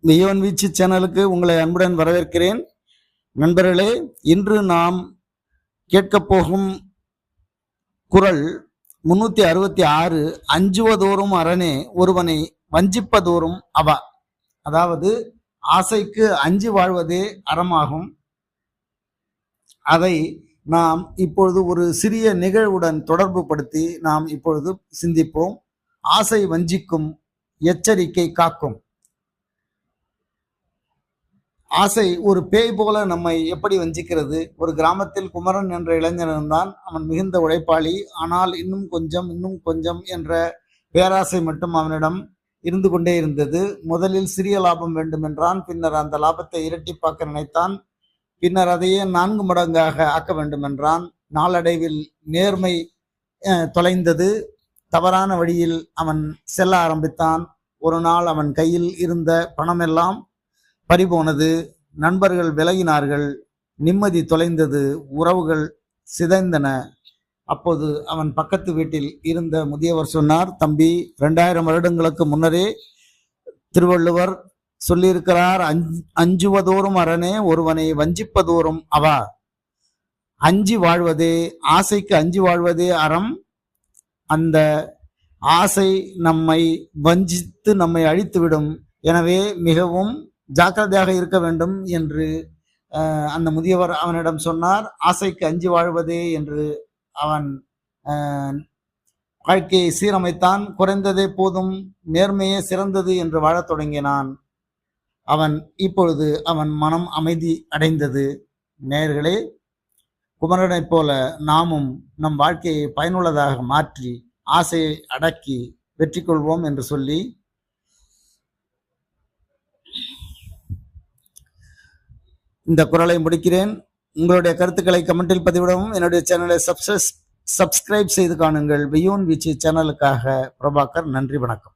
வியோன் வீச்சு சேனலுக்கு உங்களை அன்புடன் வரவேற்கிறேன். நண்பர்களே, இன்று நாம் கேட்கப் போகும் குறள் 366. அஞ்சுவதோறும் அரணே, ஒருவனை வஞ்சிப்பதோறும் அவா. அதாவது ஆசைக்கு அஞ்சி வாழ்வதே அறமாகும். அதை நாம் இப்பொழுது ஒரு சிறிய நிகழ்வுடன் தொடர்பு படுத்தி நாம் இப்பொழுது சிந்திப்போம். ஆசை வஞ்சிக்கும், எச்சரிக்கை காக்கும். ஆசை ஒரு பேய் போல நம்மை எப்படி வஞ்சிக்கிறது? ஒரு கிராமத்தில் குமரன் என்ற இளைஞன் இருந்தான். அவன் மிகுந்த உழைப்பாளி. ஆனால் இன்னும் கொஞ்சம் என்ற பேராசை மட்டும் அவனிடம் இருந்து கொண்டே இருந்தது. முதலில் சிறிய லாபம் வேண்டும் என்றான். பின்னர் அந்த லாபத்தை இரட்டிப்பாக்க நினைத்தான். பின்னர் அதையே 4 மடங்காக ஆக்க வேண்டும் என்றான். நாளடைவில் நேர்மை தொலைந்தது. தவறான வழியில் அவன் செல்ல ஆரம்பித்தான். ஒரு நாள் அவன் கையில் இருந்த பணமெல்லாம் பறிபோனது. நண்பர்கள் விலகினார்கள். நிம்மதி தொலைந்தது. உறவுகள் சிதைந்தன. அப்போது அவன் பக்கத்து வீட்டில் இருந்த முதியவர் சொன்னார், தம்பி, 2000 வருடங்களுக்கு முன்னரே திருவள்ளுவர் சொல்லியிருக்கிறார், அஞ்சுவதோறும் அரணே, ஒருவனை வஞ்சிப்பதோறும் அவா. அஞ்சி வாழ்வதே, ஆசைக்கு அஞ்சி வாழ்வதே அறம். அந்த ஆசை நம்மை வஞ்சித்து நம்மை அழித்துவிடும். எனவே மிகவும் ஜாக்கிரதையாக இருக்க வேண்டும் என்று அந்த முதியவர் அவனிடம் சொன்னார். ஆசைக்கு அஞ்சி வாழ்வதே என்று அவன் வாழ்க்கையை சீரமைத்தான். குறைந்ததே போதும், நேர்மையே சிறந்தது என்று வாழத் தொடங்கினான். இப்பொழுது அவன் மனம் அமைதி அடைந்தது. நேயர்களே, குமரனைப் போல நாமும் நம் வாழ்க்கையை பயனுள்ளதாக மாற்றி ஆசையை அடக்கி வெற்றி கொள்வோம் என்று சொல்லி இந்த குறளை முடிக்கிறேன். உங்களுடைய கருத்துக்களை கமெண்டில் பதிவிடவும். என்னுடைய சேனலை சப்ஸ்கிரைப் செய்து காணுங்கள். வியோன் வீச்சு சேனலுக்காக பிரபாகர். நன்றி, வணக்கம்.